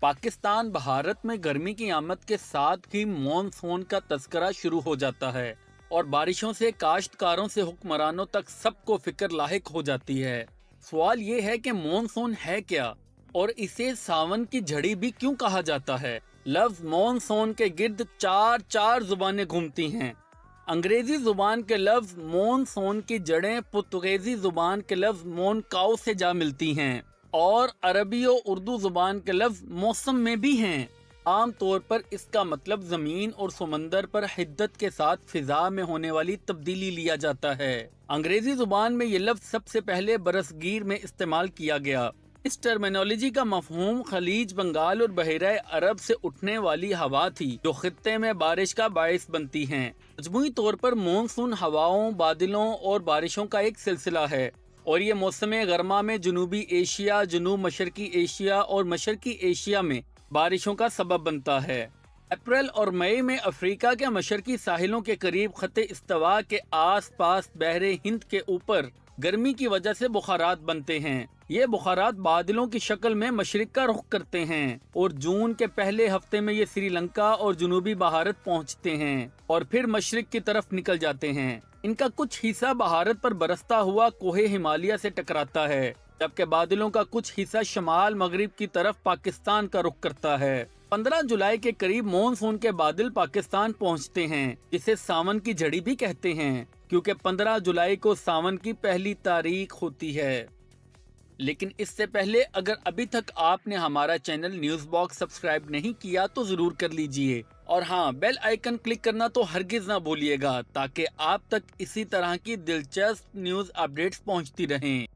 पाकिस्तान भारत में गर्मी की आमद के साथ ही मॉनसून का तस्करा शुरू हो जाता है और बारिशों से काश्तकारों से हुक्मरानों तक सबको फिक्र लाहिक हो जाती है। सवाल ये है कि मॉनसून है क्या और इसे सावन की झड़ी भी क्यों कहा जाता है। लफ्ज मॉनसून के गिर्द चार चार जुबानें घूमती हैं। अंग्रेजी जुबान के लफ्ज मॉनसून की जड़ें पुर्तगाली जुबान के लफ्ज मोनकाओ से जा मिलती हैं और अरबी और उर्दू जुबान के लफ्ज मौसम में भी हैं। आम तौर पर इसका मतलब जमीन और समंदर पर हिद्दत के साथ फिजा में होने वाली तब्दीली लिया जाता है। अंग्रेजी जुबान में ये लफ्ज सबसे पहले बरसगीर में इस्तेमाल किया गया। इस टर्मिनोलॉजी का मफहूम खलीज बंगाल और बहरा अरब से उठने वाली हवा थी जो खित्ते में बारिश का बायस बनती हैं। मजमूई तौर पर मॉनसून हवाओं, बादलों और बारिशों का एक सिलसिला है और ये मौसम गर्मा में जनूबी एशिया, जनूब मशरकी एशिया और मशरकी एशिया में बारिशों का सबब बनता है। अप्रैल और मई में अफ्रीका के मशरकी साहिलों के करीब खत्ते इस्तवा के आस पास बहरे हिंद के ऊपर गर्मी की वजह से बुखारात बनते हैं। ये बुखारात बादलों की शक्ल में मशरिक का रुख करते हैं और जून के पहले हफ्ते में ये श्रीलंका और जनूबी भारत पहुंचते हैं और फिर मशरिक की तरफ निकल जाते हैं। इनका कुछ हिस्सा भारत पर बरसता हुआ कोहे हिमालय से टकराता है, जबकि बादलों का कुछ हिस्सा शमाल मगरिब की तरफ पाकिस्तान का रुख करता है। 15 जुलाई के करीब मॉनसून के बादल पाकिस्तान पहुंचते हैं, जिसे सावन की झड़ी भी कहते हैं, क्योंकि 15 जुलाई को सावन की पहली तारीख होती है। लेकिन इससे पहले अगर अभी तक आपने हमारा चैनल न्यूज़ बॉक्स सब्सक्राइब नहीं किया तो जरूर कर लीजिए और हाँ, बेल आइकन क्लिक करना तो हरगिज ना भूलिएगा ताकि आप तक इसी तरह की दिलचस्प न्यूज़ अपडेट्स पहुंचती रहें।